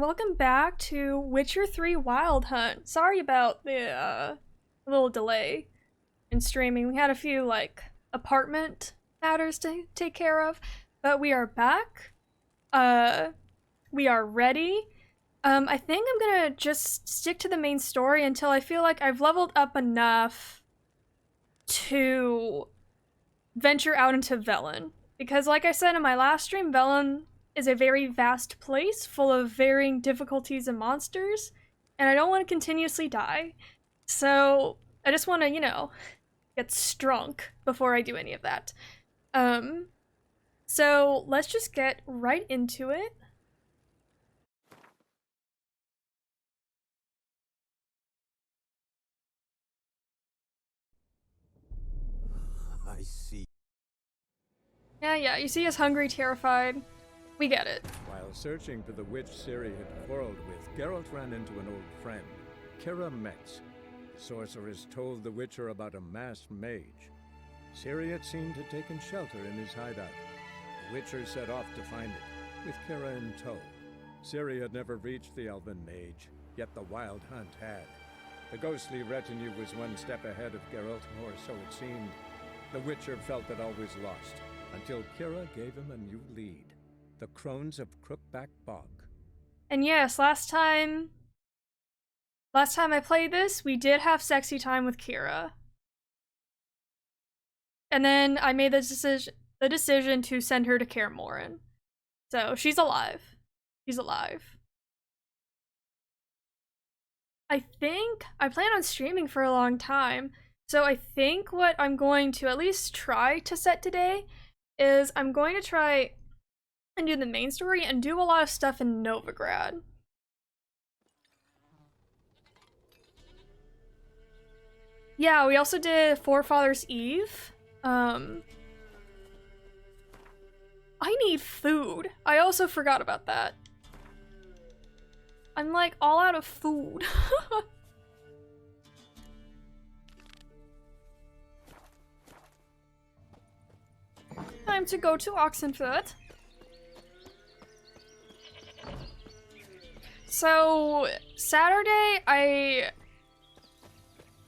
welcome back to Witcher 3 Wild Hunt. Sorry about the little delay in streaming. We had a few like apartment matters to take care of, but we are back. We are ready. I think I'm gonna just stick to the main story until I feel like I've leveled up enough to venture out into Velen. Because like I said in my last stream, Velen is a very vast place full of varying difficulties and monsters, and I don't want to continuously die. So I just want to, get strunk before I do any of that. So let's just get right into it. I see. Yeah, you see us hungry, terrified. We get it. While searching for the witch Ciri had quarreled with, Geralt ran into an old friend, Ciri Metz. The sorceress told the Witcher about a masked mage. Ciri had seemed to have taken shelter in his hideout. The Witcher set off to find it, with Ciri in tow. Ciri had never reached the elven mage, yet the Wild Hunt had. The ghostly retinue was one step ahead of Geralt, or so it seemed. The Witcher felt that all was lost, until Ciri gave him a new lead. The Crones of Crookback Bog. And yes, last time I played this, we did have sexy time with Ciri. And then I made the decision to send her to Kaer Morhen. So she's alive. She's alive. I think I plan on streaming for a long time. So I think what I'm going to at least try to set today is I'm going to try and do the main story and do a lot of stuff in Novigrad. Yeah, we also did Forefathers Eve. I need food. I also forgot about that. I'm like all out of food. Time to go to Oxenfurt. So, Saturday, I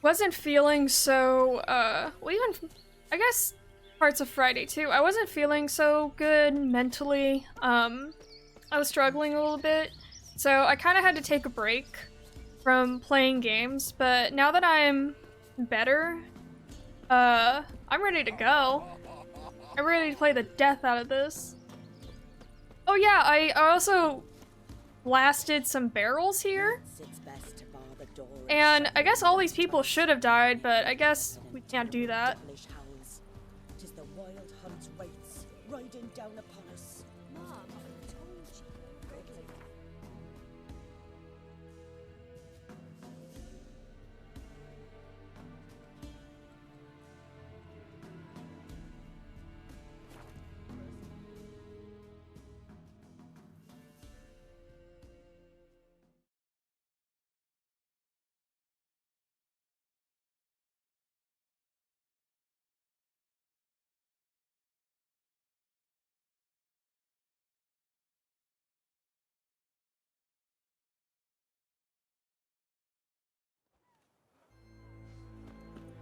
wasn't feeling so, well, even, I guess, parts of Friday too. I wasn't feeling so good mentally. I was struggling a little bit, so I kind of had to take a break from playing games, but now that I'm better, I'm ready to go. I'm ready to play the death out of this. Oh yeah, I also blasted some barrels here. And I guess all these people should have died, but I guess we can't do that. Tis the wild hunt's rights riding down upon us. Mom, I told you.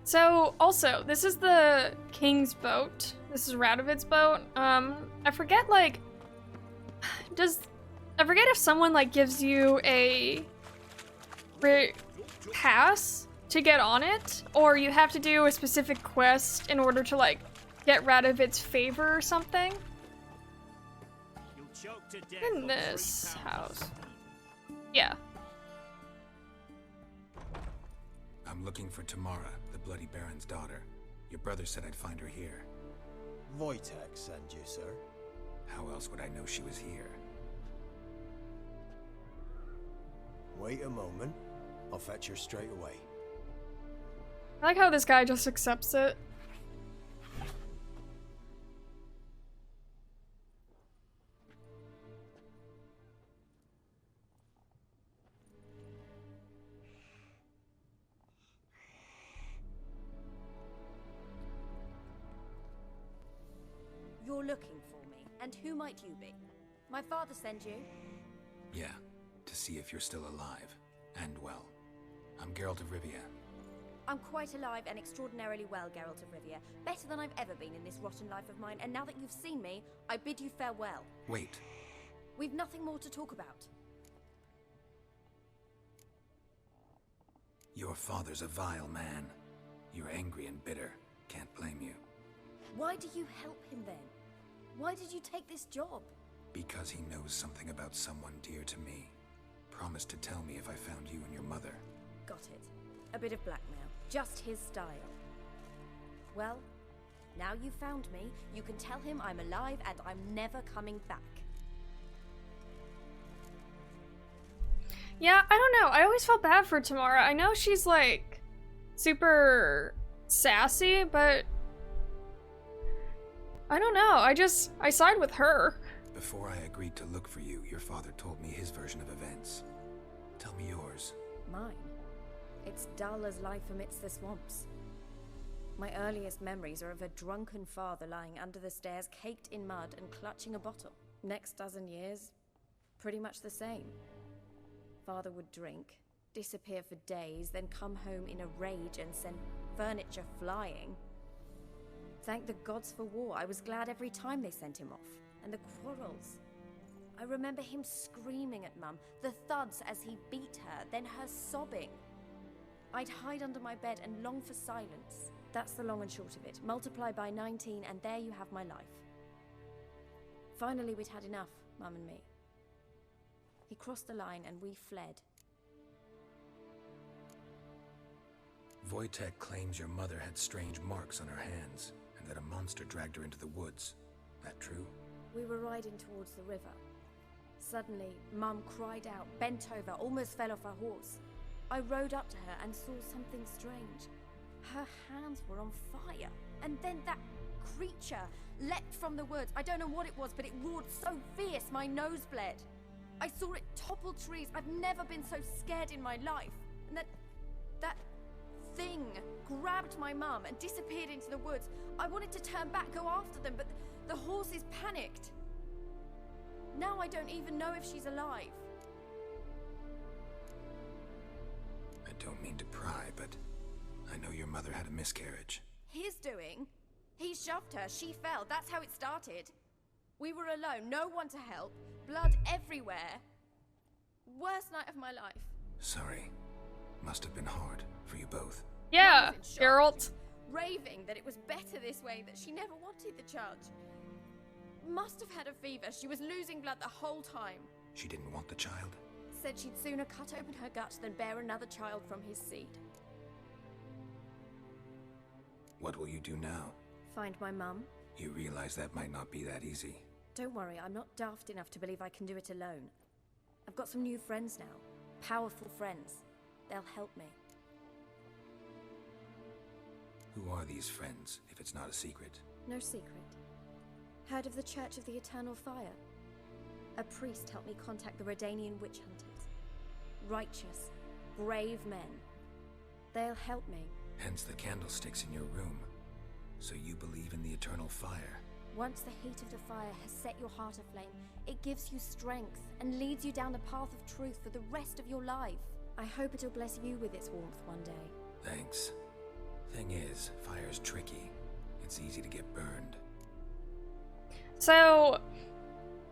So, also, this is the king's boat. This is Radovid's boat. I forget, like, I forget if someone, like, gives you a pass to get on it, or you have to do a specific quest in order to, like, get Radovid's favor or something. In this house. Yeah. I'm looking for Tamara, the Bloody Baron's daughter. Your brother said I'd find her here. Wojtek sent you, sir. How else would I know she was here? Wait a moment. I'll fetch her straight away. I like how this guy just accepts it. You're looking for me, and who might you be? My father sent you? Yeah, to see if you're still alive. And well. I'm Geralt of Rivia. I'm quite alive and extraordinarily well, Geralt of Rivia. Better than I've ever been in this rotten life of mine, and now that you've seen me, I bid you farewell. Wait. We've nothing more to talk about. Your father's a vile man. You're angry and bitter. Can't blame you. Why do you help him then? Why did you take this job? Because he knows something about someone dear to me. Promised to tell me if I found you and your mother. Got it. A bit of blackmail. Just his style. Well, now you've found me, you can tell him I'm alive and I'm never coming back. Yeah, I don't know. I always felt bad for Tamara. I know she's like super sassy, but I don't know. I side with her. Before I agreed to look for you, your father told me his version of events. Tell me yours. Mine? It's dull as life amidst the swamps. My earliest memories are of a drunken father lying under the stairs, caked in mud and clutching a bottle. Next dozen years, pretty much the same. Father would drink, disappear for days, then come home in a rage and send furniture flying. Thank the gods for war. I was glad every time they sent him off. And the quarrels. I remember him screaming at Mum, the thuds as he beat her, then her sobbing. I'd hide under my bed and long for silence. That's the long and short of it. Multiply by 19 and there you have my life. Finally we'd had enough, Mum and me. He crossed the line and we fled. Wojtek claims your mother had strange marks on her hands, and that a monster dragged her into the woods. That true? We were riding towards the river. Suddenly, Mum cried out, bent over, almost fell off her horse. I rode up to her and saw something strange. Her hands were on fire. And then that creature leapt from the woods. I don't know what it was, but it roared so fierce my nose bled. I saw it topple trees. I've never been so scared in my life. And that thing grabbed my mum and disappeared into the woods. I wanted to turn back, go after them, but the horses panicked. Now I don't even know if she's alive. I don't mean to pry, but I know your mother had a miscarriage. His doing? He shoved her, she fell, that's how it started. We were alone, no one to help, blood everywhere. Worst night of my life. Sorry. Must have been hard for you both. Yeah, Mum was in shock, Geralt. raving that it was better this way, that she never wanted the child. Must have had a fever, she was losing blood the whole time. She didn't want the child? Said she'd sooner cut open her gut than bear another child from his seed. What will you do now? Find my mum? You realize that might not be that easy. Don't worry, I'm not daft enough to believe I can do it alone. I've got some new friends now. Powerful friends. They'll help me. Who are these friends, if it's not a secret? No secret. Heard of the Church of the Eternal Fire? A priest helped me contact the Redanian witch hunters. Righteous, brave men. They'll help me. Hence the candlesticks in your room. So you believe in the eternal fire? Once the heat of the fire has set your heart aflame, it gives you strength and leads you down the path of truth for the rest of your life. I hope it'll bless you with its warmth one day. Thanks. Thing is, fire's tricky. It's easy to get burned. So,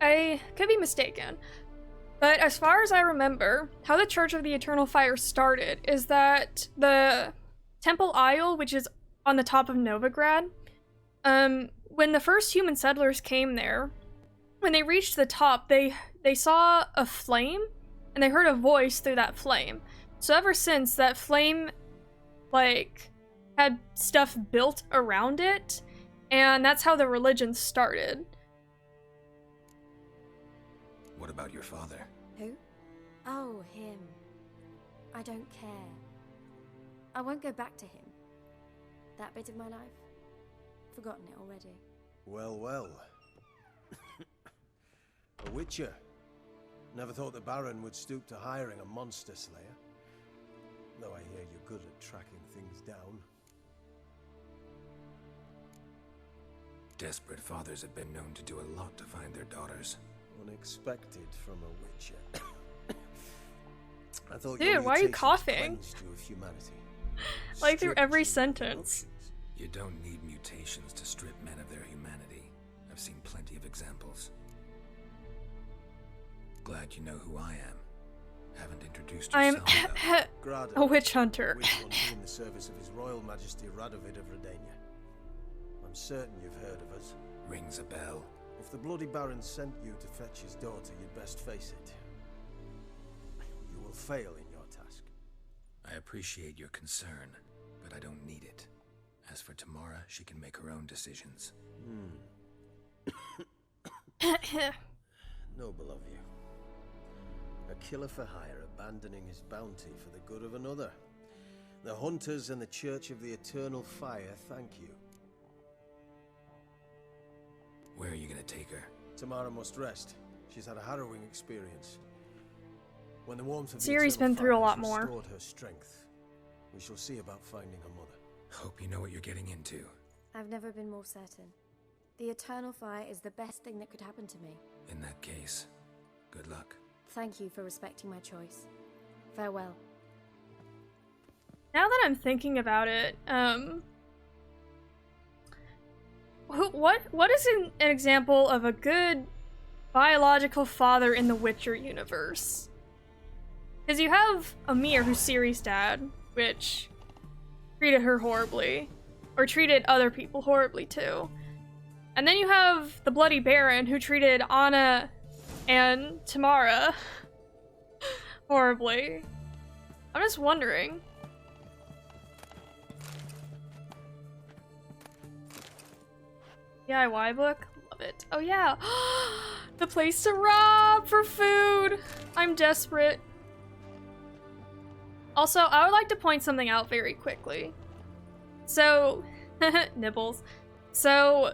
I could be mistaken, but as far as I remember, how the Church of the Eternal Fire started is that the Temple Isle, which is on the top of Novigrad, when the first human settlers came there, when they reached the top, they saw a flame, and they heard a voice through that flame. So ever since, that flame, like, had stuff built around it, and that's how the religion started. What about your father? Who? Oh, him. I don't care. I won't go back to him. That bit of my life? Forgotten it already. Well, well. A witcher. Never thought the Baron would stoop to hiring a monster slayer. Though I hear you're good at tracking things down. Desperate fathers have been known to do a lot to find their daughters. Unexpected from a witcher. I thought Dude, your why are you mutations coughing? cleansed you of humanity. Like through Stripped every you of sentence. emotions. You don't need mutations to strip men of their humanity. I've seen plenty of examples. Glad you know who I am. Haven't introduced I'm yourself, though. Grado, a witch hunter. witch hunter in the service of His Royal Majesty Radovid of Redania. I'm certain you've heard of us. Rings a bell. If the Bloody Baron sent you to fetch his daughter, you'd best face it. You will fail in your task. I appreciate your concern, but I don't need it. As for Tamara, she can make her own decisions. Noble of you. A killer for hire abandoning his bounty for the good of another. The Hunters and the Church of the Eternal Fire thank you. Where are you gonna take her? Tamara must rest. She's had a harrowing experience. When the warmth of the Ciri's Eternal been through a Fire lot has more. restored her strength, we shall see about finding her mother. Hope you know what you're getting into. I've never been more certain. The Eternal Fire is the best thing that could happen to me. In that case, good luck. Thank you for respecting my choice. Farewell. Now that I'm thinking about it, what is an example of a good biological father in the Witcher universe? Because you have Amir, who's Ciri's dad, which treated her horribly, or treated other people horribly too. And then you have the Bloody Baron, who treated Anna and Tamara horribly. I'm just wondering. DIY book? Love it. Oh yeah! The place to rob for food! I'm desperate. Also, I would like to point something out very quickly. So, nibbles. So,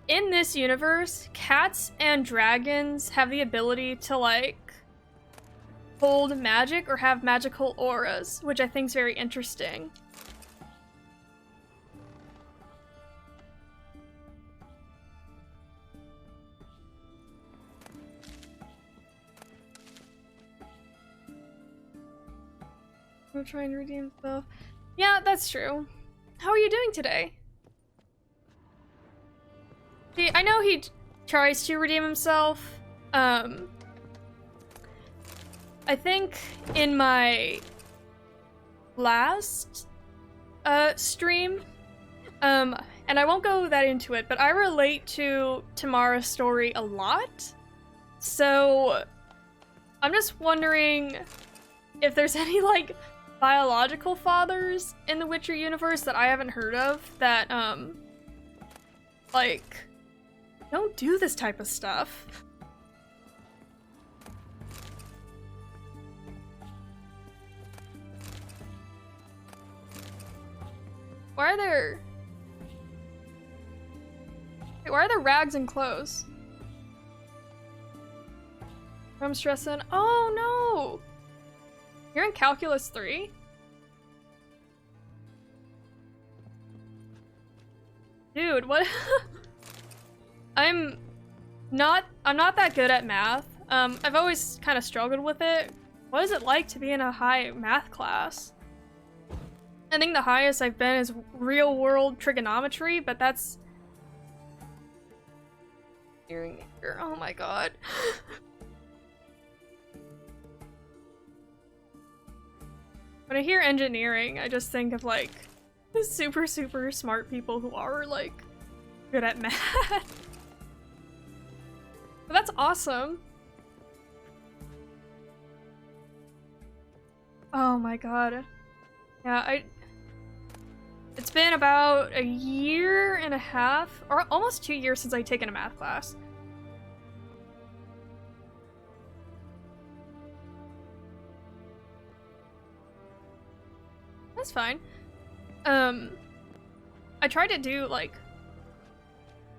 in this universe, cats and dragons have the ability to, like, hold magic or have magical auras, which I think is very interesting. I'm trying to redeem stuff. Yeah, that's true. How are you doing today? See, I know he tries to redeem himself. I think in my last stream, and I won't go that into it, but I relate to Tamara's story a lot. So I'm just wondering if there's any, like, biological fathers in the Witcher universe that I haven't heard of that, like, don't do this type of stuff. Why are there... Wait, why are there rags and clothes? I'm stressing. Oh no! You're in Calculus 3? Dude, what? I'm not that good at math. I've always kind of struggled with it. What is it like to be in a high math class? I think the highest I've been is real world trigonometry, but that's... Oh my god. When I hear engineering, I just think of, like, the super smart people who are, like, good at math. But that's awesome. Oh my god. Yeah, it's been about a year and a half, or almost 2 years since I've taken a math class. That's fine. I tried to do, like...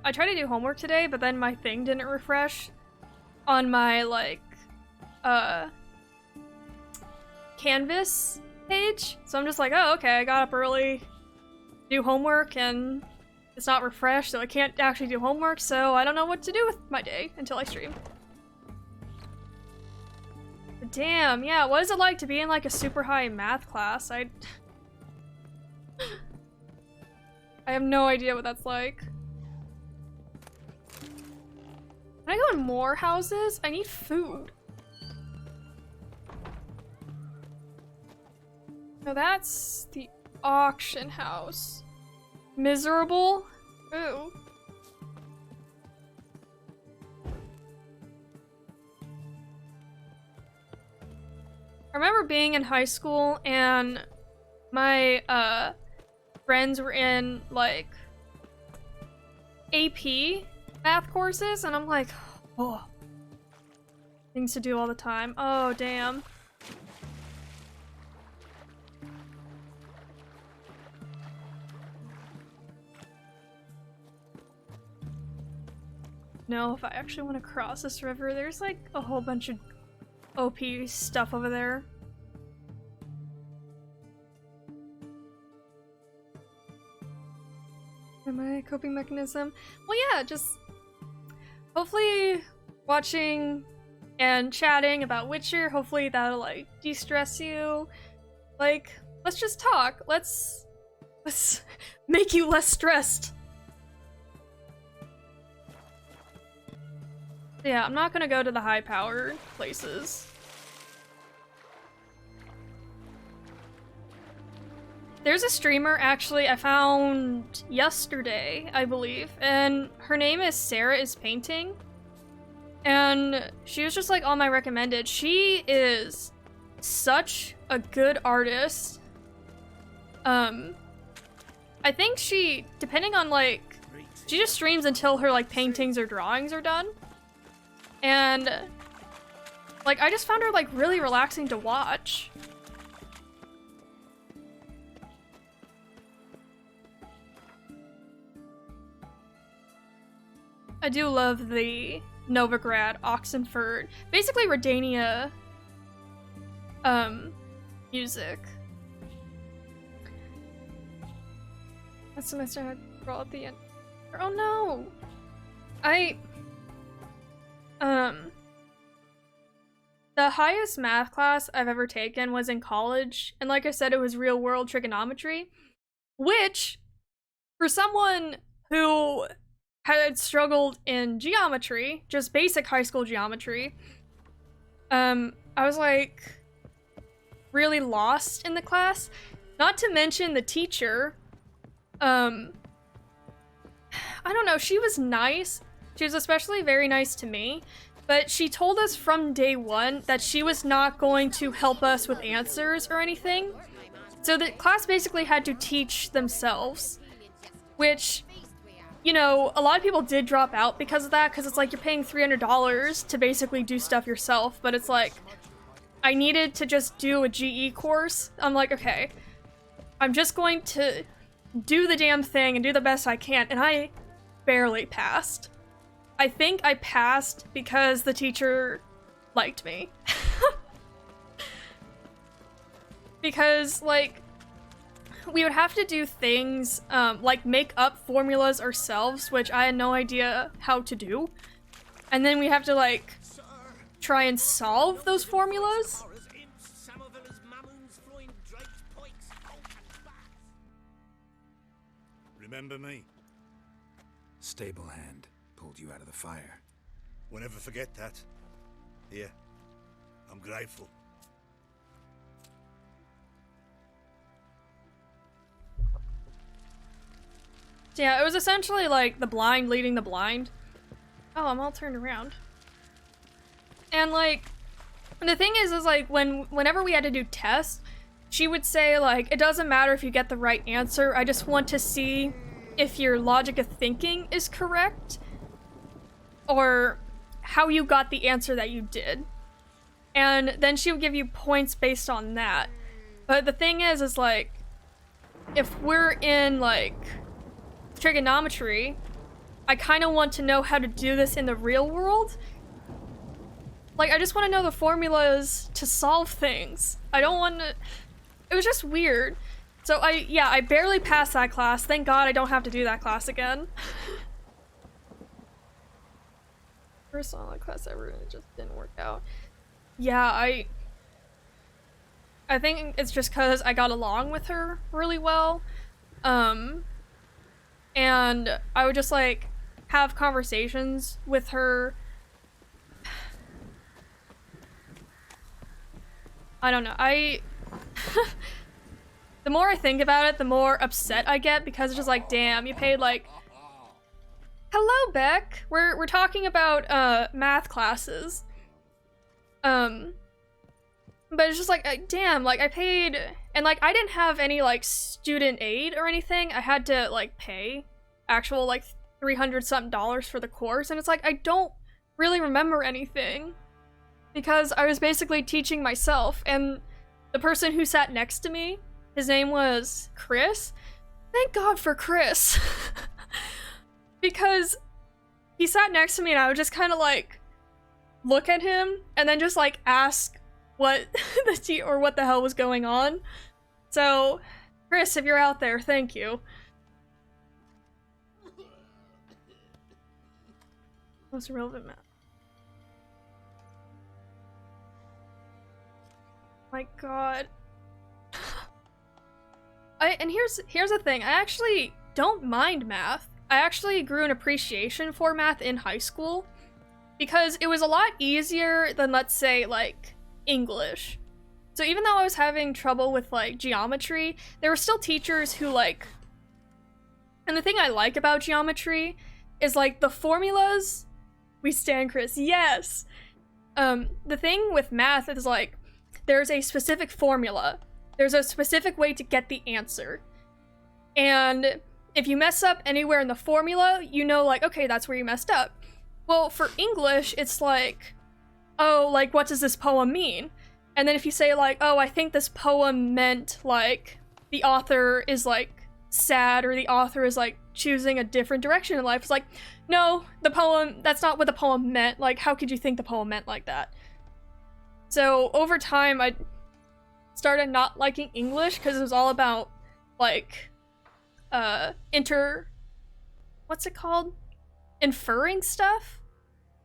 I tried to do homework today, but then my thing didn't refresh on my, like, Canvas page. So I'm just like, oh, okay, I got up early, do homework, and it's not refreshed, so I can't actually do homework, so I don't know what to do with my day until I stream. The Damn, yeah, what is it like to be in like a super high math class? I have no idea what that's like. Can I go in more houses? I need food. No, that's the auction house. Miserable? Ooh. I remember being in high school and my friends were in like AP math courses and I'm like, oh, things to do all the time. Oh, damn. No, if I actually want to cross this river, there's like a whole bunch of OP stuff over there. My coping mechanism? Well, yeah, just hopefully watching and chatting about Witcher, hopefully that'll like de-stress you. Like, let's just talk. Let's make you less stressed. Yeah, I'm not gonna go to the high-powered places. There's a streamer, actually, I found yesterday, I believe, and her name is Sarah is Painting, and she was just, like, on my recommended. She is such a good artist. I think she, depending on, like, she just streams until her, like, paintings or drawings are done. And, like, I just found her, like, really relaxing to watch. I do love the Novigrad, Oxenford, basically Redania, music. That semester I had roll at the end. Oh no! The highest math class I've ever taken was in college, and like I said, it was real-world trigonometry, which, for someone who had struggled in geometry, just basic high school geometry, I was, like, really lost in the class. Not to mention the teacher, I don't know, she was nice. She was especially very nice to me, but she told us from day one that she was not going to help us with answers or anything. So the class basically had to teach themselves, which, you know, a lot of people did drop out because of that, because it's like you're paying $300 to basically do stuff yourself, but it's like, I needed to just do a GE course. I'm like, okay, I'm just going to do the damn thing and do the best I can, and I barely passed. I think I passed because the teacher liked me. Because, like, we would have to do things, like make up formulas ourselves, which I had no idea how to do. And then we have to, like, try and solve those formulas. Remember me? Stable hand pulled you out of the fire. We'll never forget that. Here, I'm grateful. Yeah, it was essentially like the blind leading the blind. Oh, I'm all turned around. And like, the thing is like whenever we had to do tests, she would say like, it doesn't matter if you get the right answer, I just want to see if your logic of thinking is correct, or how you got the answer that you did. And then she would give you points based on that. But the thing is like, if we're in like trigonometry, I kind of want to know how to do this in the real world. Like, I just want to know the formulas to solve things. I don't want to... It was just weird. So I barely passed that class. Thank God I don't have to do that class again. First online class ever, and it just didn't work out. Yeah, I think it's just because I got along with her really well. And I would just like have conversations with her. I don't know. The more I think about it, the more upset I get because it's just like, damn, you paid like, hello, Beck. We're talking about math classes. But it's just like, damn, like I paid, and like I didn't have any like student aid or anything. I had to like pay actual like $300 something for the course, and it's like I don't really remember anything because I was basically teaching myself. And the person who sat next to me, his name was Chris. Thank God for Chris. Because he sat next to me and I would just kind of like look at him and then just like ask what what the hell was going on. So, Chris, if you're out there, thank you. Most relevant math. My God. And here's the thing. I actually don't mind math. I actually grew an appreciation for math in high school because it was a lot easier than, let's say, like English. So even though I was having trouble with like geometry, there were still teachers who like, and the thing I like about geometry is like the formulas. We stand, Chris. Yes. The thing with math is like there's a specific formula. There's a specific way to get the answer. And if you mess up anywhere in the formula, you know like, okay, that's where you messed up. Well, for English, it's like, oh, like, what does this poem mean? And then if you say, like, oh, I think this poem meant, like, the author is, like, sad, or the author is, like, choosing a different direction in life, it's like, no, that's not what the poem meant. Like, how could you think the poem meant like that? So, over time, I started not liking English, because it was all about, like, what's it called? Inferring stuff?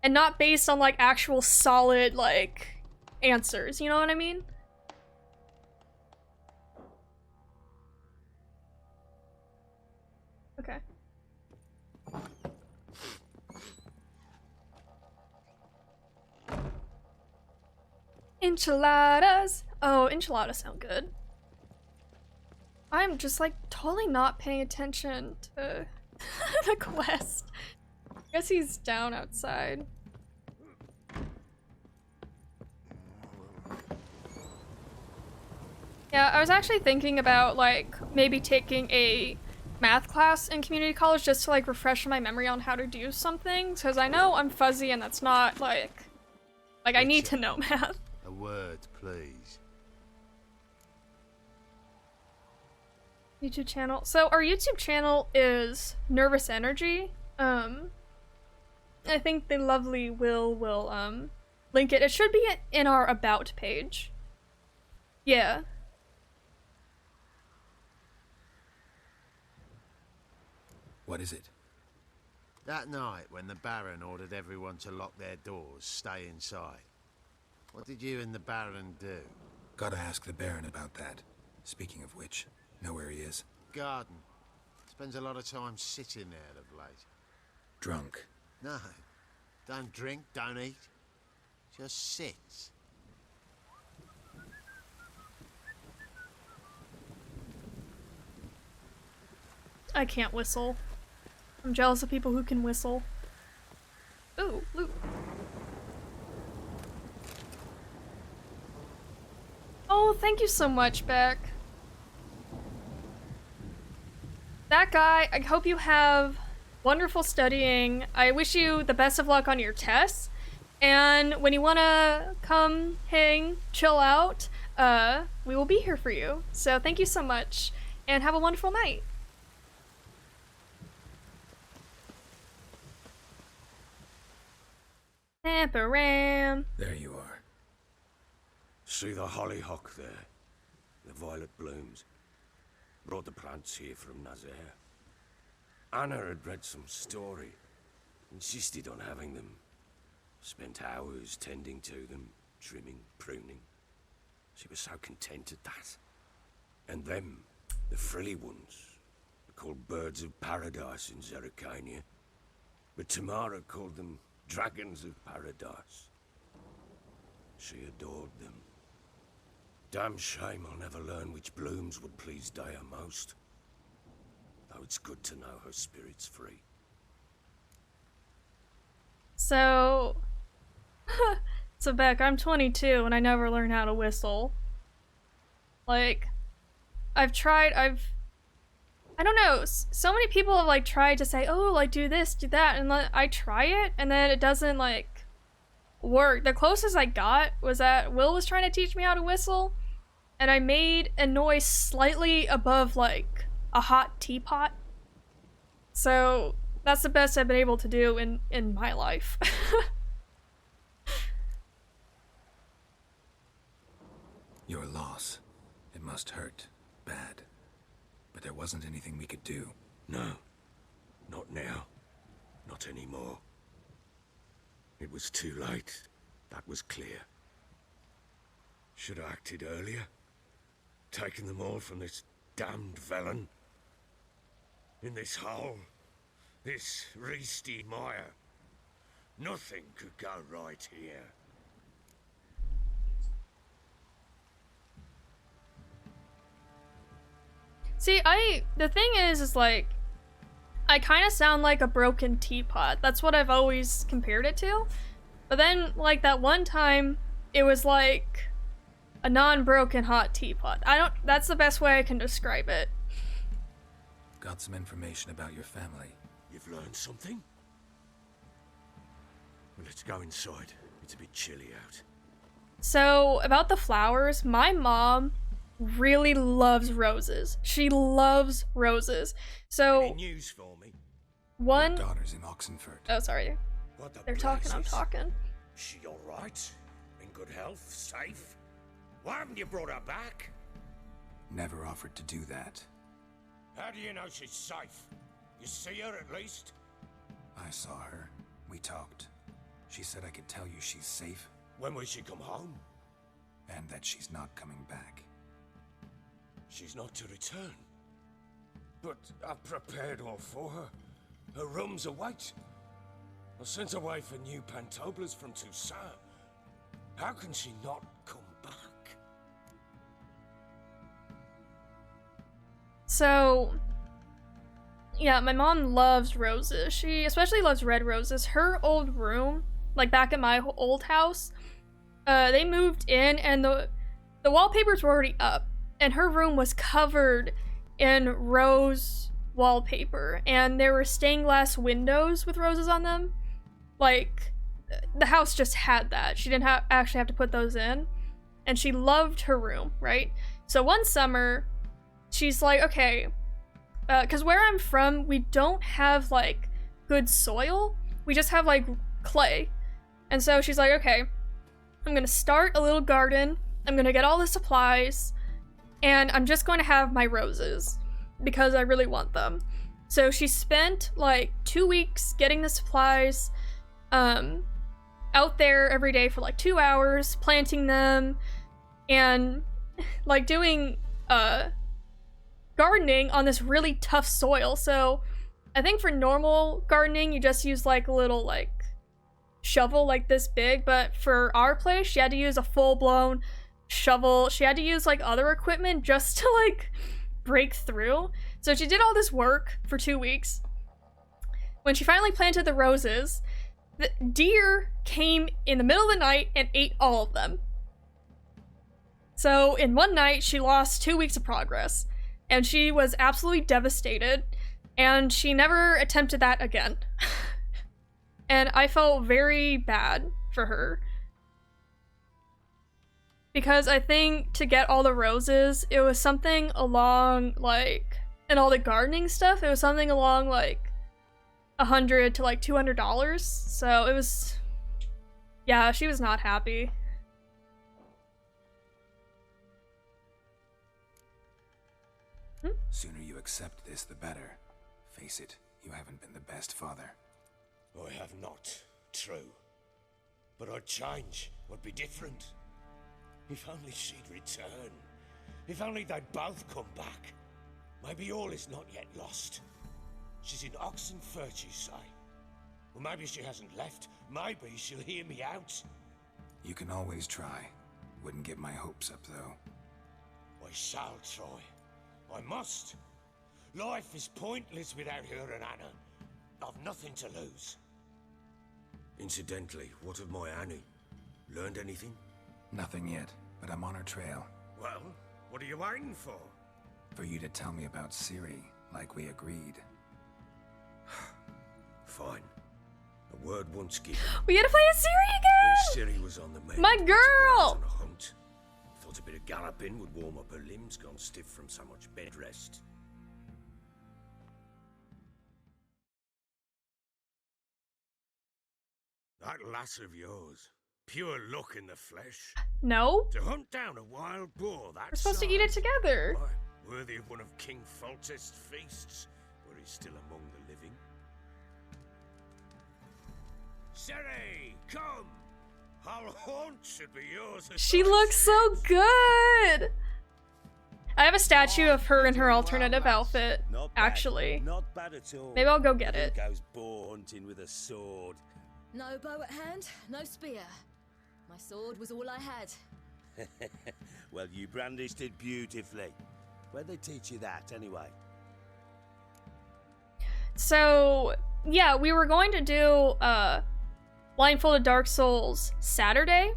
And not based on, like, actual solid, like, answers, you know what I mean? Okay. Enchiladas! Oh, enchiladas sound good. I'm just, like, totally not paying attention to the quest. I guess he's down outside. Yeah, I was actually thinking about, like, maybe taking a math class in community college just to, like, refresh my memory on how to do something, because I know I'm fuzzy and that's not, like, I need to know math. A word, please. YouTube channel. So our YouTube channel is Nervous Energy. I think the lovely Will link it. It should be in our About page. Yeah. What is it? That night when the Baron ordered everyone to lock their doors, stay inside. What did you and the Baron do? Gotta ask the Baron about that. Speaking of which, know where he is? Garden. Spends a lot of time sitting there of late. Drunk. No. Don't drink, don't eat. Just sits. I can't whistle. I'm jealous of people who can whistle. Ooh, loot. Oh, thank you so much, Beck. That guy, I hope you have wonderful studying. I wish you the best of luck on your tests. And when you wanna come hang, chill out, we will be here for you. So thank you so much, and have a wonderful night. Pamparam. There you are. See the hollyhock there? The violet blooms. Brought the plants here from Nazaire. Anna had read some story. Insisted on having them. Spent hours tending to them, trimming, pruning. She was so content at that. And them, the frilly ones, are called birds of paradise in Zerrikania. But Tamara called them dragons of paradise. She adored them. Damn shame I'll never learn which blooms would please Dea most. Though it's good to know her spirit's free. So, so Beck, I'm 22 and I never learned how to whistle. Like, I don't know, so many people have like tried to say, oh, like do this, do that, and I try it and then it doesn't like work. The closest I got was that Will was trying to teach me how to whistle and I made a noise slightly above like a hot teapot. So that's the best I've been able to do in my life. Your loss. It must hurt. Bad. But there wasn't anything we could do. No. Not now. Not anymore. It was too late. That was clear. Should have acted earlier. Taken them all from this damned Velen. In this hole. This reesty mire. Nothing could go right here. See, the thing is like, I kind of sound like a broken teapot. That's what I've always compared it to. But then, like, that one time, it was like a non-broken hot teapot. That's the best way I can describe it. Got some information about your family. You've learned something? Well, let's go inside. It's a bit chilly out. So, about the flowers, my mom really loves roses. She loves roses. So, Any news for me? one... Your daughter's in Oxenford. Oh, sorry. What the They're talking, I'm blazes? talking. She all right? In good health? Safe? Why haven't you brought her back? Never offered to do that. How do you know she's safe? You see her at least? I saw her. We talked. She said I could tell you she's safe When will she come home? and that she's not coming back. She's not to return. But I've prepared all for her. Her rooms await. I sent away for new pantoblas from Toussaint. How can she not come back? So, yeah, my mom loves roses. She especially loves red roses. Her old room, like back at my old house, they moved in and the wallpapers were already up. And her room was covered in rose wallpaper. And there were stained glass windows with roses on them. Like, the house just had that. She didn't actually have to put those in. And she loved her room, right? So one summer, she's like, okay, because where I'm from, we don't have, like, good soil. We just have, like, clay. And so she's like, okay, I'm gonna start a little garden. I'm gonna get all the supplies. And I'm just going to have my roses. Because I really want them. So she spent, like, 2 weeks getting the supplies, out there every day for, like, 2 hours, planting them, and, like, doing, gardening on this really tough soil. So I think for normal gardening, you just use like a little like shovel like this big, but for our place, she had to use a full-blown shovel. She had to use like other equipment just to like break through. So she did all this work for 2 weeks. When she finally planted the roses, the deer came in the middle of the night and ate all of them. So in one night, she lost 2 weeks of progress. And she was absolutely devastated, and she never attempted that again. And I felt very bad for her. Because I think to get all the roses, it was something along, like, and all the gardening stuff, it was something along, like, $100 to, like, $200. So it was, yeah, she was not happy. Sooner you accept this, the better. Face it, you haven't been the best father. I have not, true. But I'd change, would be different. If only she'd return. If only they'd both come back. Maybe all is not yet lost. She's in Oxenfurt, you say? Well, maybe she hasn't left. Maybe she'll hear me out. You can always try. Wouldn't get my hopes up, though. I shall try. I must. Life is pointless without her and Anna. I've nothing to lose. Incidentally, what of my Annie? Learned anything? Nothing yet, but I'm on her trail. Well, what are you waiting for? For you to tell me about Ciri, like we agreed. Fine. A word once given. We gotta play a Ciri again! When Ciri was on the mend, My took her out girl! on a hunt. Thought a bit of galloping would warm up her limbs, gone stiff from so much bed rest. That lass of yours. Pure luck in the flesh. No? To hunt down a wild boar that We're supposed to eat it together. Why, worthy of one of King Foltest's feasts, where he's still among the living. Ciri, come! Our haunt should be yours. She looks so good! I have a statue of her in her alternative outfit, actually. Not bad at all. Maybe I'll go get Who it. goes boar hunting with a sword? No bow at hand, no spear. My sword was all I had. Well, you brandished it beautifully. Where'd they teach you that, anyway? So, yeah, we were going to do Blindfolded Dark Souls Saturday,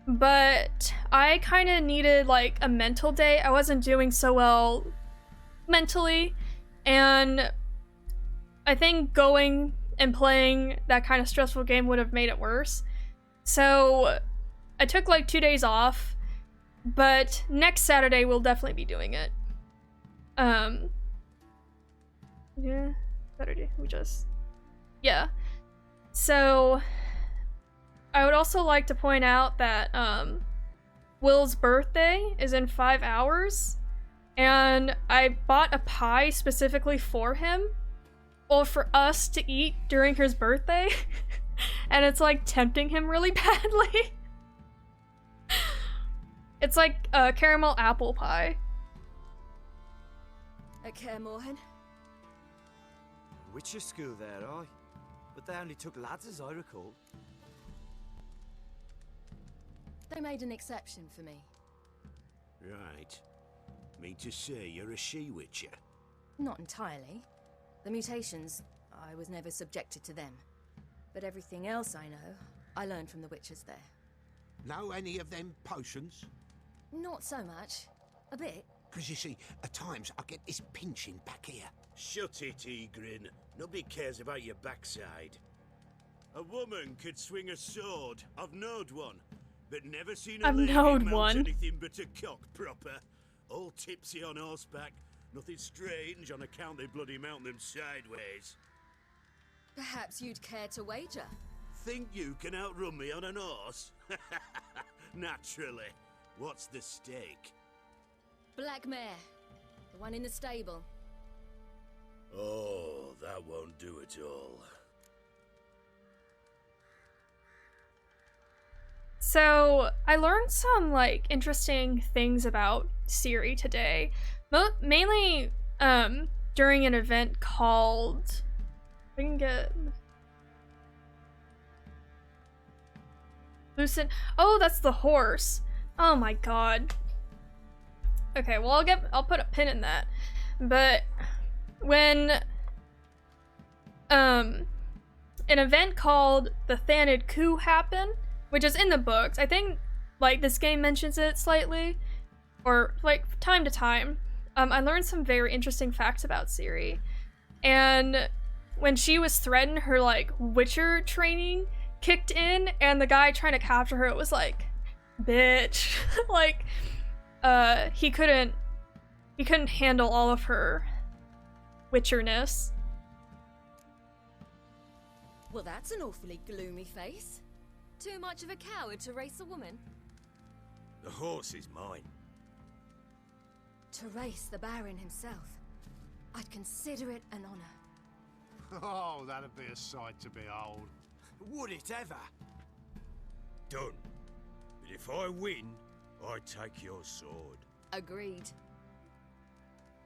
but I kind of needed like a mental day. I wasn't doing so well mentally, and I think going and playing that kind of stressful game would have made it worse. So I took like 2 days off, but next Saturday we'll definitely be doing it. Yeah, Saturday, yeah. So I would also like to point out that Will's birthday is in 5 hours, and I bought a pie specifically for him, or for us to eat during his birthday, and it's like tempting him really badly. It's like a caramel apple pie. At Kaer Morhen? Witcher school there, aye. But they only took lads as I recall. They made an exception for me. Right. Mean to say you're a she-witcher? Not entirely. The mutations, I was never subjected to them. But everything else I know, I learned from the witches there. Know any of them potions? Not so much. A bit. Because you see, at times I get this pinching back here. Shut it, Egrin. Nobody cares about your backside. A woman could swing a sword. I've knowed one. But never seen a I've lady knowed mount one. anything but a cock proper. All tipsy on horseback. Nothing strange on account they bloody mount them sideways. Perhaps you'd care to wager? Think you can outrun me on an horse? Naturally. What's the stake? Black mare. The one in the stable. Oh, that won't do it all. So I learned some like interesting things about Ciri today, mainly during an event called, I can get Lucid. Oh, that's the horse. Oh my god. Okay, well I'll put a pin in that. But when an event called the Thanid Coup happened, which is in the books. I think, like, this game mentions it slightly, or, like, time to time. I learned some very interesting facts about Ciri, and when she was threatened, her, like, Witcher training kicked in, and the guy trying to capture her, it was like, bitch. Like, he couldn't handle all of her Witcherness. Well, that's an awfully gloomy face. Too much of a coward to race a woman? The horse is mine. To race the Baron himself? I'd consider it an honor. Oh, that'd be a sight to behold. Would it ever? Done. But if I win, I take your sword. Agreed.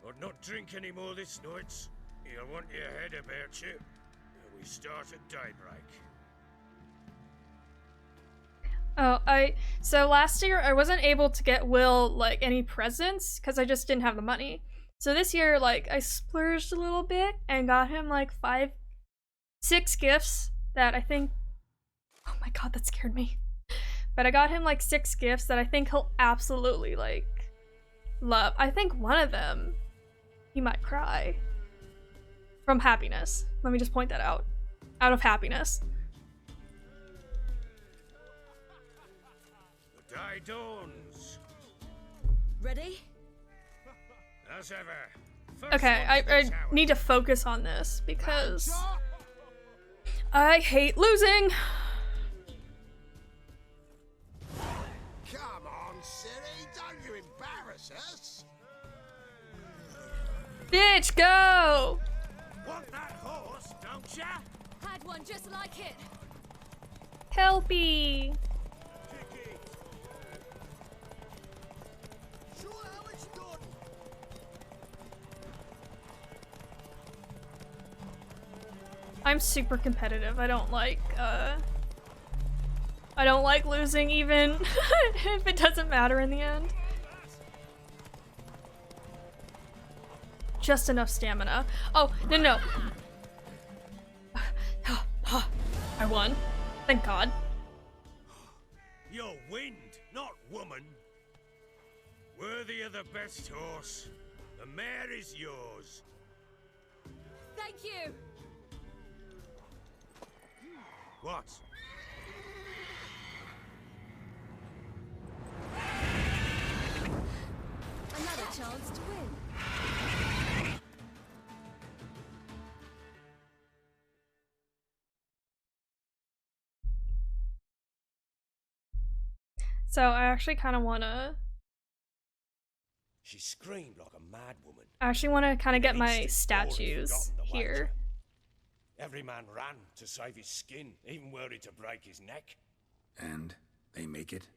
I'd not drink any more this night. You'll want your head about you. We start at daybreak. So last year I wasn't able to get Will like any presents because I just didn't have the money. So this year, like, I splurged a little bit and got him like 6 gifts that I think, oh my god, that scared me. But I got him like 6 gifts that I think he'll absolutely like love. I think one of them, he might cry. From happiness. Let me just point that out. Out of happiness. The day dawns. Ready? As ever. Okay, I need to focus on this because I hate losing. Come on, Ciri, don't you embarrass us. Bitch, go! Want that horse, don't ya? Had one just like it. Helpy. I'm super competitive. I don't like losing even if it doesn't matter in the end. Just enough stamina. Oh, no. I won. Thank God. You're wind, not woman. Worthy of the best horse. The mare is yours. Thank you. What? Another chance to win. So I actually kind of want to... She screamed like a mad woman. I actually want to kind of get my statues here. Every man ran to save his skin, even worried to break his neck. And they make it?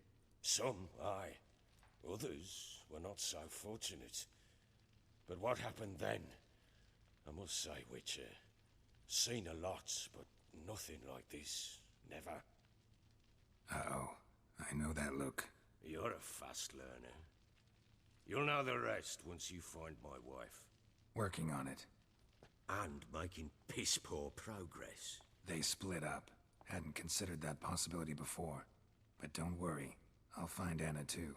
Some, aye. Others were not so fortunate. But what happened then? I must say, Witcher, seen a lot, but nothing like this. Never. Uh-oh. I know that look. You're a fast learner. You'll know the rest once you find my wife. Working on it. And making piss-poor progress. They split up. Hadn't considered that possibility before. But don't worry. I'll find Anna too.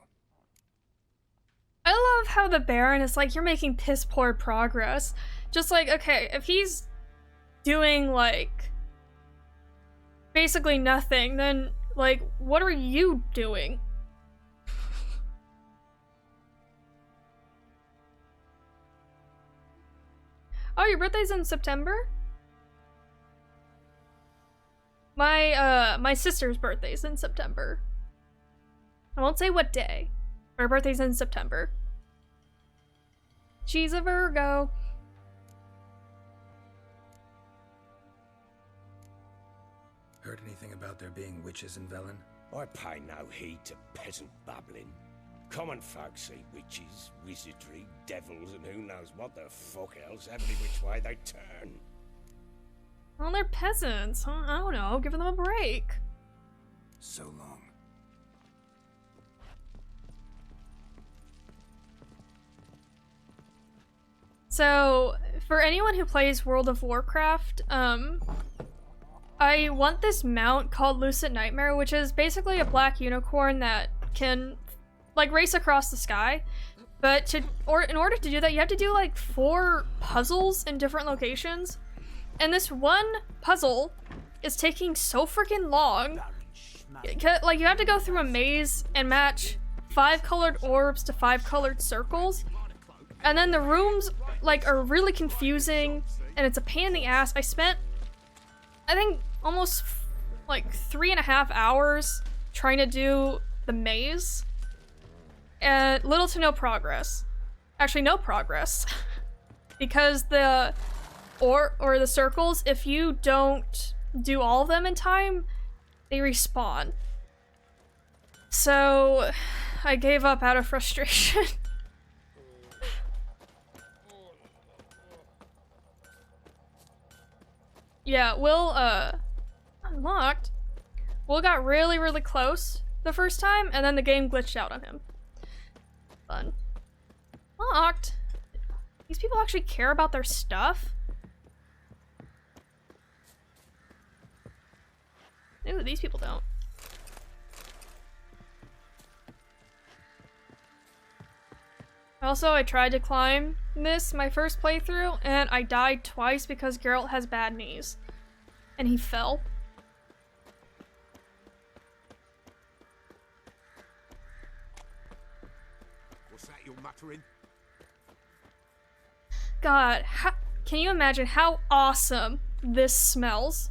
I love how the Baron is like, you're making piss poor progress. Just like, okay, if he's doing like basically nothing, then like, what are you doing? Oh, your birthday's in September? My sister's birthday's in September. I won't say what day. Her birthday's in September. She's a Virgo. Heard anything about there being witches in Velen? I pay no heed to peasant babbling. Common folk see witches, wizardry, devils, and who knows what the fuck else every which way they turn. Well, they're peasants. I don't know. Give them a break. So long. So, for anyone who plays World of Warcraft, I want this mount called Lucid Nightmare, which is basically a black unicorn that can, like, race across the sky. But in order to do that, you have to do, like, 4 puzzles in different locations. And this one puzzle is taking so freaking long. Like, you have to go through a maze and match 5 colored orbs to 5 colored circles. And then the rooms, like, are really confusing, and it's a pain in the ass. I spent, I think, almost, like, 3.5 hours trying to do the maze. And little to no progress. Actually, no progress. Because the the circles, if you don't do all of them in time, they respawn. So I gave up out of frustration. Yeah, Will, unlocked. Will got really, really close the first time, and then the game glitched out on him. Fun. Locked. These people actually care about their stuff? Ooh, these people don't. Also, I tried to climb this my first playthrough, and I died twice because Geralt has bad knees. And he fell. What's that you're muttering? God, can you imagine how awesome this smells?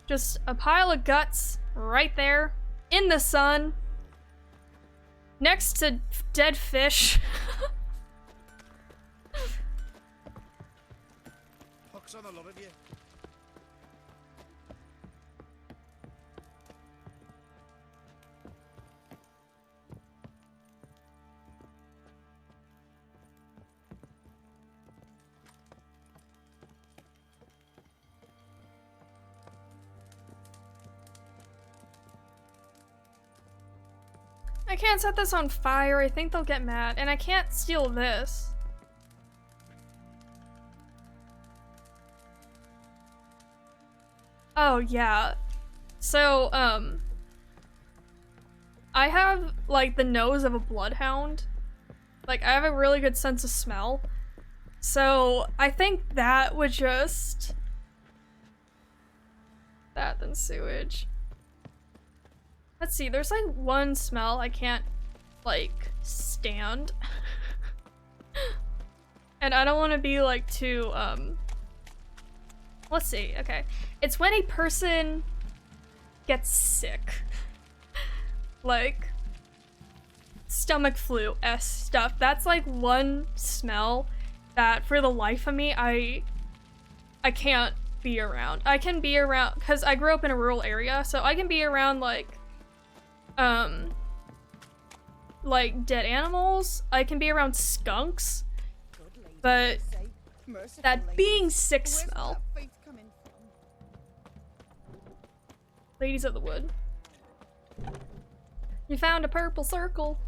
Just a pile of guts right there in the sun next to dead fish. Pox on the lot of you. I can't set this on fire, I think they'll get mad, and I can't steal this. Oh, yeah. So, I have, like, the nose of a bloodhound. Like, I have a really good sense of smell. So, I think that would just... that than sewage. Let's see, there's like one smell I can't, like, stand. And I don't want to be like too, let's see, okay. It's when a person gets sick. Like, stomach flu-esque stuff. That's like one smell that for the life of me, I can't be around. I can be around, because I grew up in a rural area, so I can be around like dead animals. I can be around skunks, but that being sick smell. Ladies of the Wood. You found a purple circle.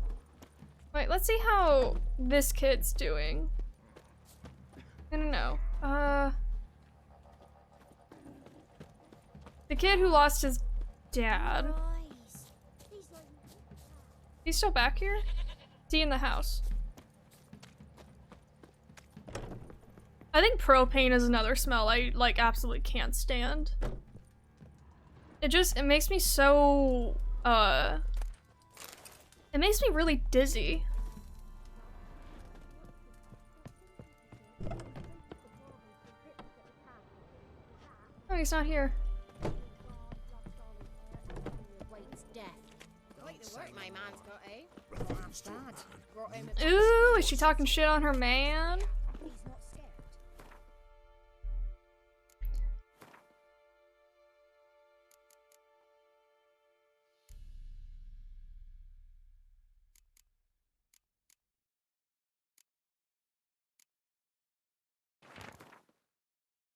Wait, let's see how this kid's doing. I don't know. The kid who lost his dad. He's still back here? Is he in the house? I think propane is another smell I, like, absolutely can't stand. It makes me so, it makes me really dizzy. Oh, he's not here. Ooh, is she talking shit on her man?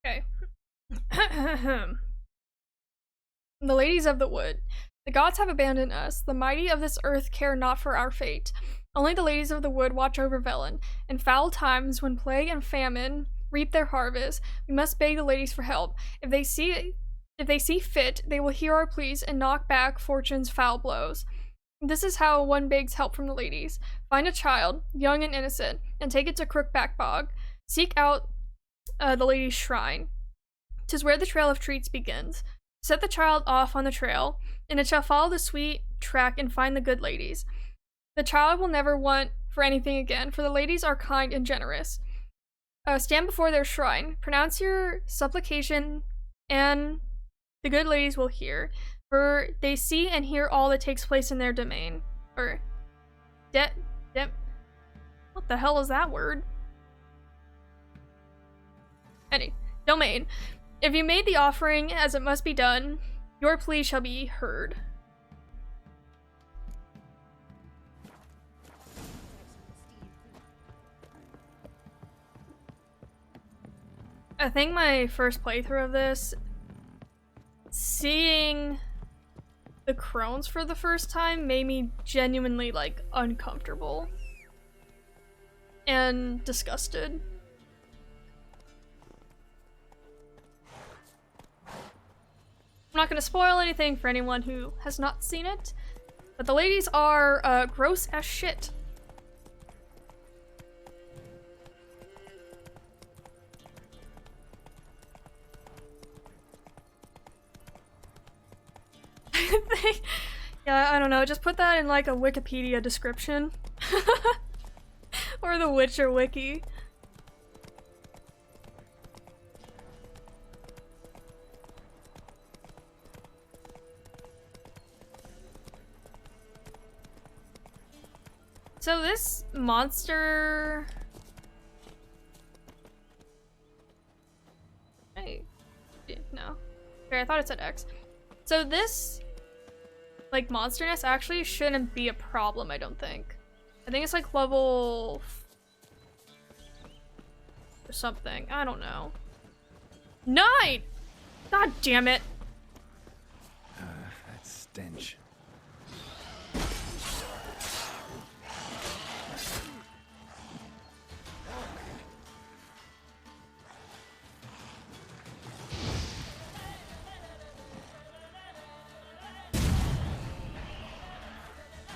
Okay. The ladies of the wood. The gods have abandoned us. The mighty of this earth care not for our fate. Only the ladies of the wood watch over Velen. In foul times, when plague and famine reap their harvest, we must beg the ladies for help. If they see fit, they will hear our pleas and knock back fortune's foul blows. This is how one begs help from the ladies. Find a child, young and innocent, and take it to Crookback Bog. Seek out the lady's shrine. 'Tis where the trail of treats begins. Set the child off on the trail, and it shall follow the sweet track and find the good ladies. The child will never want for anything again, for the ladies are kind and generous. Stand before their shrine, pronounce your supplication, and the good ladies will hear, for they see and hear all that takes place in their domain. Or, what the hell is that word? Domain. If you made the offering as it must be done, your plea shall be heard. I think my first playthrough of this, seeing the crones for the first time made me genuinely, like, uncomfortable. And disgusted. I'm not gonna spoil anything for anyone who has not seen it, but the ladies are, gross as shit. Yeah, I don't know, just put that in like a Wikipedia description. Or the Witcher wiki. So this monster... Hey. No. Okay, I thought it said X. So this, like, monsterness actually shouldn't be a problem, I don't think. I think it's like level... or something. I don't know. 9! God damn it! That stench.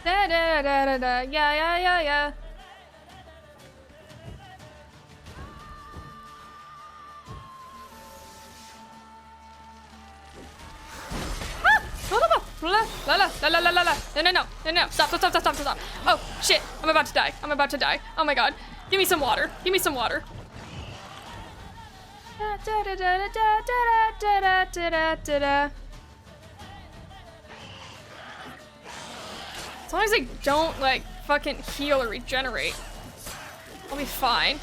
Da da da da da. Yeah, yeah, yeah, yeah. La la la la la la la la. No, no, no, no, no. Stop, stop, stop, stop, stop, stop. Oh, shit. I'm about to die. I'm about to die. Oh my god. Give me some water. Give me some water. Da da da da da da da da da da da. As long as I don't, like, fucking heal or regenerate, I'll be fine.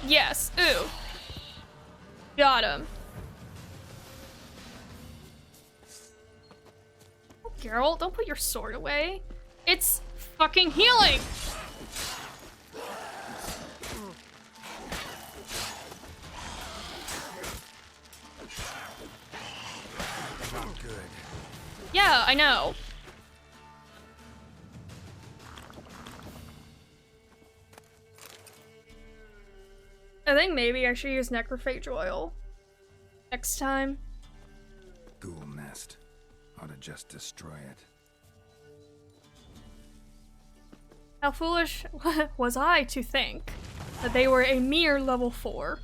Yes. Ooh. Got him. Oh, Geralt, don't put your sword away. It's fucking healing! Not good. Yeah, I know. I think maybe I should use necrophage oil next time. Ghoul nest. Ought to just destroy it. How foolish was I to think that they were a mere level 4?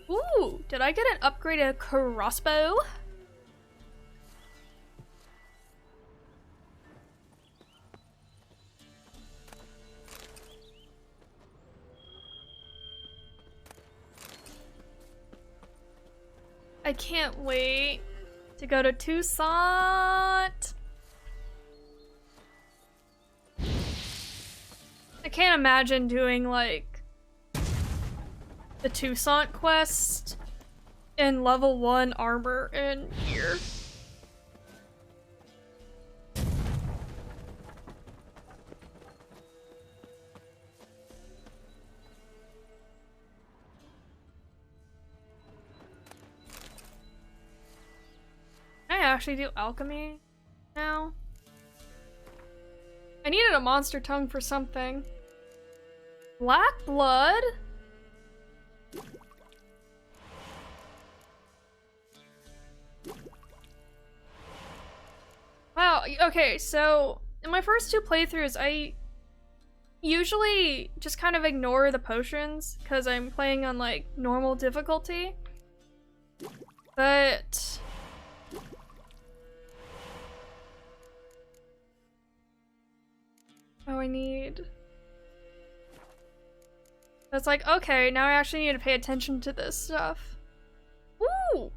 Ooh, did I get an upgraded crossbow? I can't wait to go to Toussaint. I can't imagine doing like the Toussaint quest in level 1 armor and gear. Can I actually do alchemy now? I needed a monster tongue for something. Black blood? Wow, okay, so in my first 2 playthroughs, I usually just kind of ignore the potions because I'm playing on like normal difficulty. But oh, I need... It's like, okay, now I actually need to pay attention to this stuff. Woo!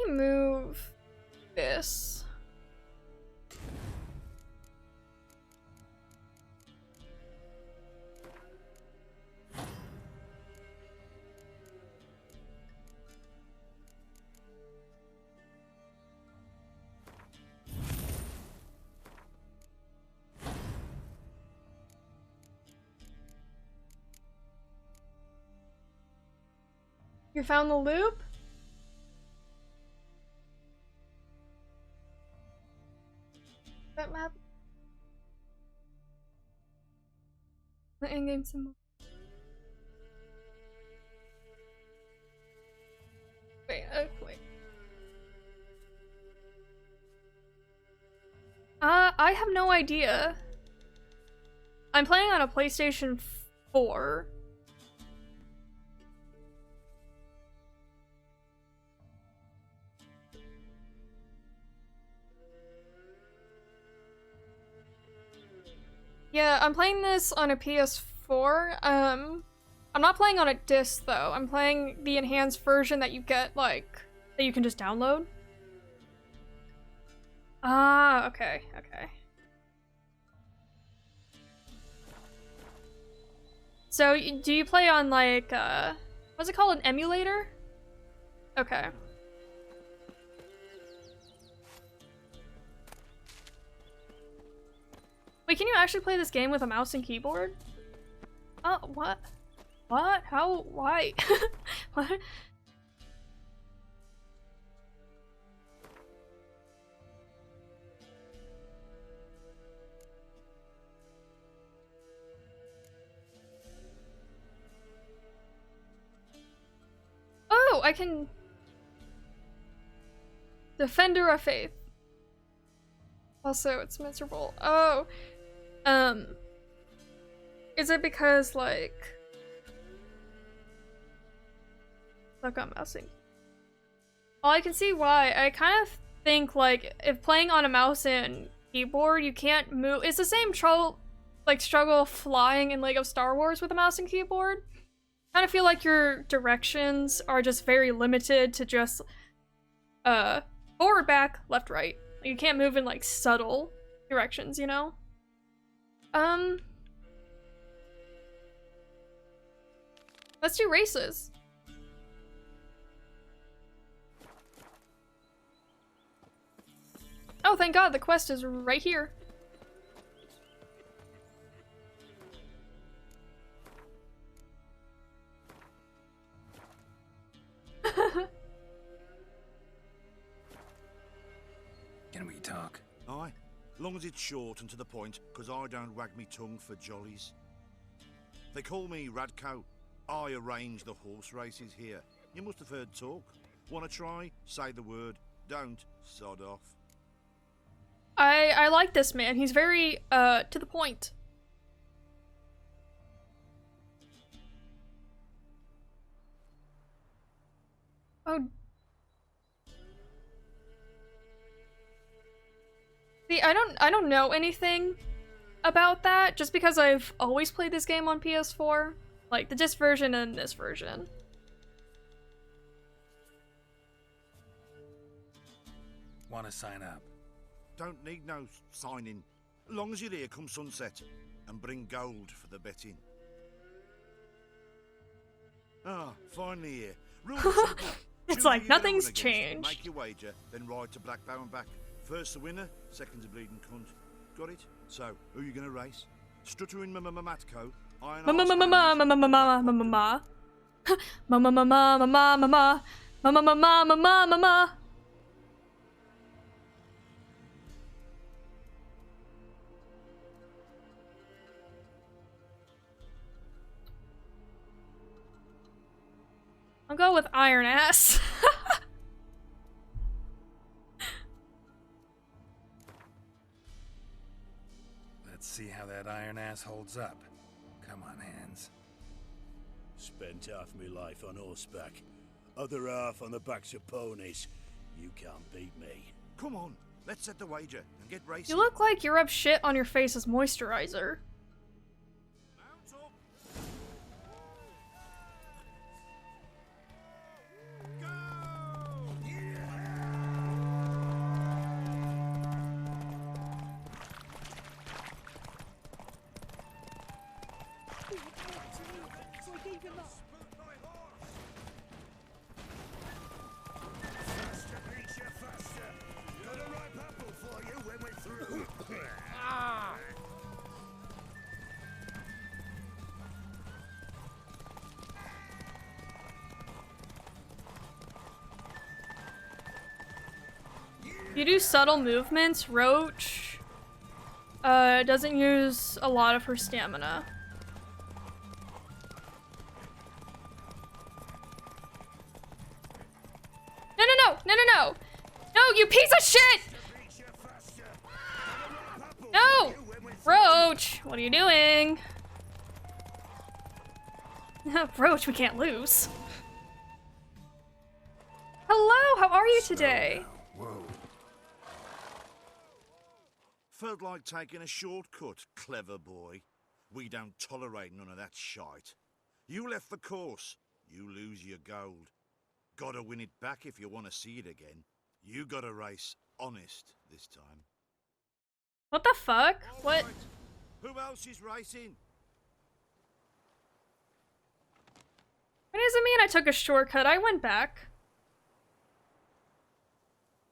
Let me move this. You found the loop? That map? The in-game symbol. Wait, wait. I have no idea. I'm playing on a PlayStation 4. Yeah, I'm playing this on a PS4. I'm not playing on a disc though. I'm playing the enhanced version that you get, like, that you can just download. Ah, okay, okay. So, do you play on, like, what's it called, an emulator? Okay. Wait, can you actually play this game with a mouse and keyboard? Oh, what? What? How? Why? What? Oh, I can... Defender of Faith. Also, it's miserable. Oh. Is it because, like... Look, I'm mousing. Well, I can see why. I kind of think, like, if playing on a mouse and keyboard, you can't move... It's the same struggle flying in Lego Star Wars with a mouse and keyboard. I kind of feel like your directions are just very limited to just, forward, back, left, right. Like, you can't move in, like, subtle directions, you know? Let's do races. Oh, thank God, the quest is right here. Can we talk? Aye, long as it's short and to the point, 'cause I don't wag me tongue for jollies. They call me Radko. I arrange the horse races here. You must have heard talk. Wanna try? Say the word. Don't, sod off. I like this man. He's very, to the point. Oh. See, I don't know anything about that, just because I've always played this game on PS4. Like, the disc version and this version. Want to sign up? Don't need no signing. Long as you're here come sunset. And bring gold for the betting. Ah, finally here. Rules are simple. It's Choose like who you're going nothing's against, changed. Make your wager, then ride to Blackbow and back. First the winner, second's a bleeding cunt. Got it? So, who are you gonna race? Stuttering Matko, Iron Mama mama mama mama mama mama mama mama mama mama mama mama mama mama mama. I'll go with Iron Ass. Let's see how that iron ass holds up. Come on, hands. Spent half my life on horseback, other half on the backs of ponies. You can't beat me. Come on, let's set the wager and get racing. You look like you rub shit on your face as moisturizer. You do subtle movements, Roach doesn't use a lot of her stamina. No, no, no, no, no, no! No, you piece of shit! No! Roach, what are you doing? Roach, we can't lose. Hello, how are you today? Whoa. Felt like taking a shortcut, clever boy. We don't tolerate none of that shite. You left the course, you lose your gold. Gotta win it back if you want to see it again. You gotta race honest this time. What the fuck? What? Right. Who else is racing? What does it mean I took a shortcut? I went back.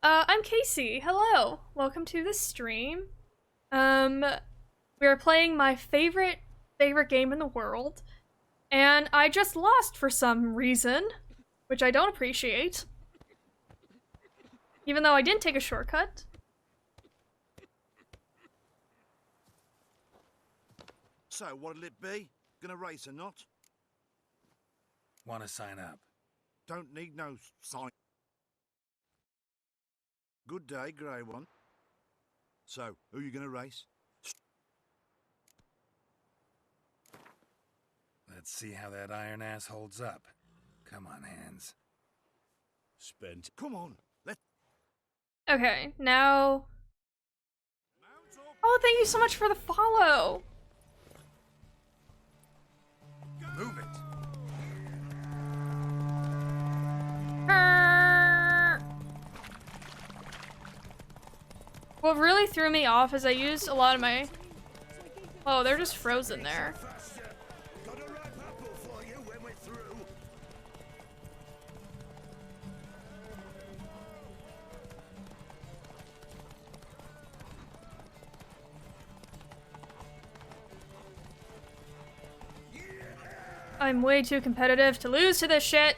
I'm Casey. Hello. Welcome to the stream. We are playing my favorite game in the world. And I just lost for some reason, which I don't appreciate. Even though I didn't take a shortcut. So, what'll it be? Gonna race or not? Want to sign up? Don't need no sign. Good day, Grey One. So, who you gonna race? Let's see how that iron ass holds up. Come on, hands. Spent. Come on, let's. Okay, now... Oh, thank you so much for the follow! Move it! What really threw me off is I used a lot of my... Oh, they're just frozen there. I'm way too competitive to lose to this shit.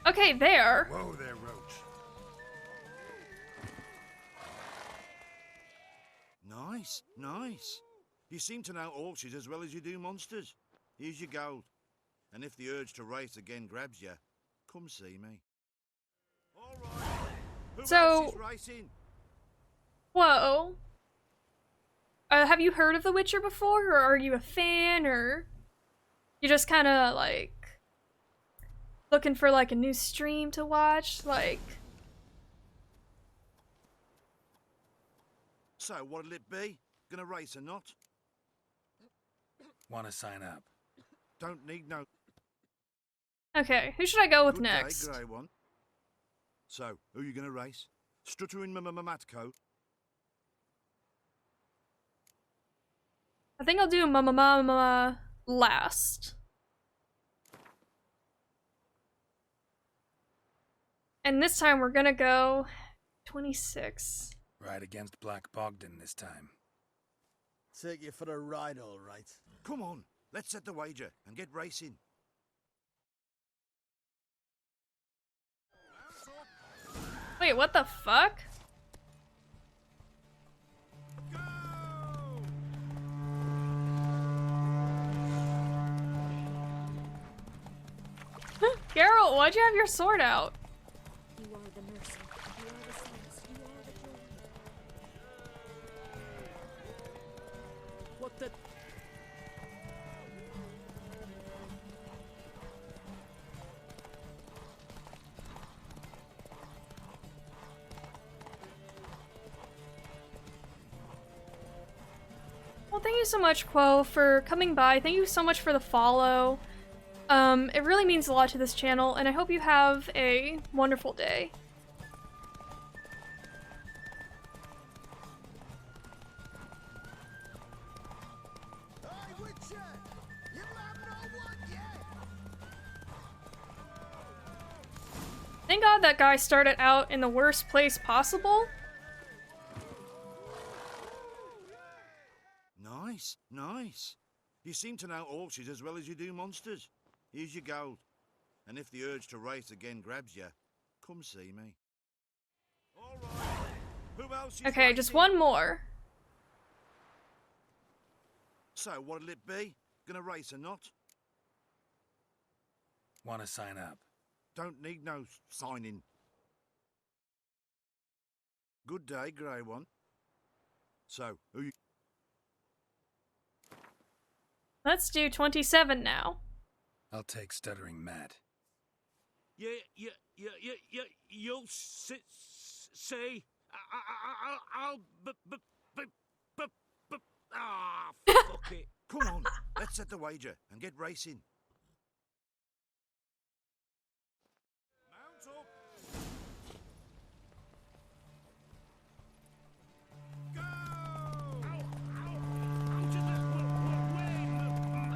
Okay, there. Whoa there, Roach. Nice, nice. You seem to know horses as well as you do monsters. Here's your gold. And if the urge to race again grabs you, come see me. All right. Who else is racing? Whoa. Have you heard of The Witcher before, or are you a fan, or you just kind of like looking for like a new stream to watch? Like, so what'll it be? Gonna race or not? Want to sign up? Don't need no. okay, who should I go with Good next? Day, Grey One. So, who you gonna race? Stuttering Matko? I think I'll do Mama last. And this time we're gonna go 26. Ride against Black Bogdan this time. Take you for a ride, all right. Come on, let's set the wager and get racing. Wait, what the fuck? Geralt, why'd you have your sword out? You are the mercy. You are the sense. You are the joy. What the... Well, thank you so much, Quo, for coming by. Thank you so much for the follow. It really means a lot to this channel, and I hope you have a wonderful day. Thank God that guy started out in the worst place possible. Nice, nice. You seem to know horses as well as you do monsters. Here's your gold. And if the urge to race again grabs you, come see me. All right. Who else is Okay, racing? just one more. So, what'll it be? Gonna race or not? Want to sign up? Don't need no signing. Good day, Grey One. So, who you... Let's do 27 now. I'll take Stuttering Matt. You'll see. I'll fuck it. Come on, let's set the wager and get racing. Mount up. Go! Out of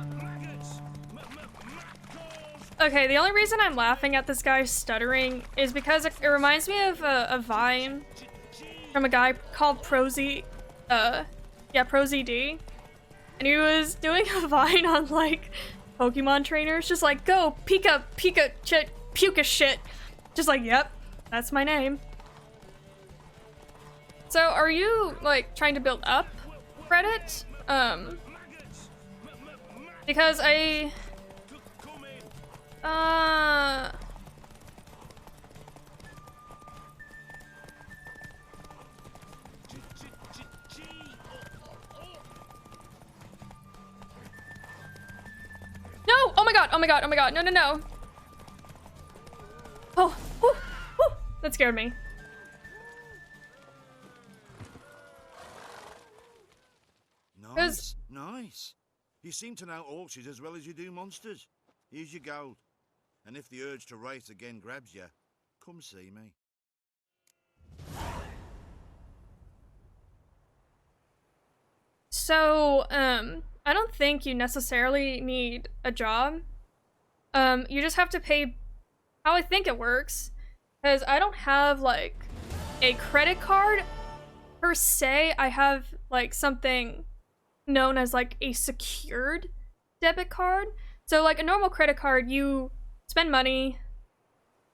the way, maggots! Okay, the only reason I'm laughing at this guy stuttering is because it reminds me of a Vine from a guy called ProZD. And he was doing a Vine on, like, Pokemon trainers, just like, go, Pika, Puka shit. Just like, yep, that's my name. So, are you, like, trying to build up credit? Because no! Oh my god, oh my god, oh my god, no, no, no. Oh, whew, whew, that scared me. Nice, nice. You seem to know horses as well as you do monsters. Here's your gold. And if the urge to race again grabs you, come see me. So, I don't think you necessarily need a job. You just have to pay how I think it works. Because I don't have, like, a credit card per se. I have, like, something known as, like, a secured debit card. So, like, a normal credit card, you spend money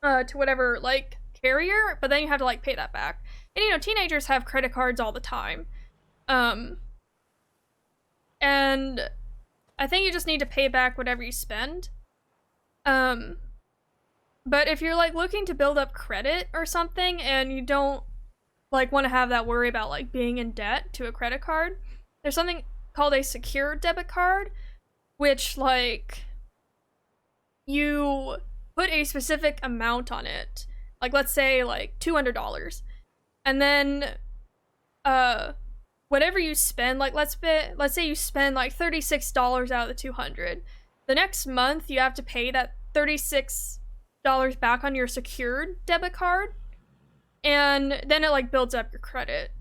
to whatever, like, carrier, but then you have to, like, pay that back. And, you know, teenagers have credit cards all the time. And I think you just need to pay back whatever you spend. But if you're, like, looking to build up credit or something and you don't, like, want to have that worry about, like, being in debt to a credit card, there's something called a secured debit card, which, like, you put a specific amount on it. Like, let's say, like, $200. And then, whatever you spend, like, let's say you spend, like, $36 out of the 200. The next month, you have to pay that $36 back on your secured debit card. And then it, like, builds up your credit.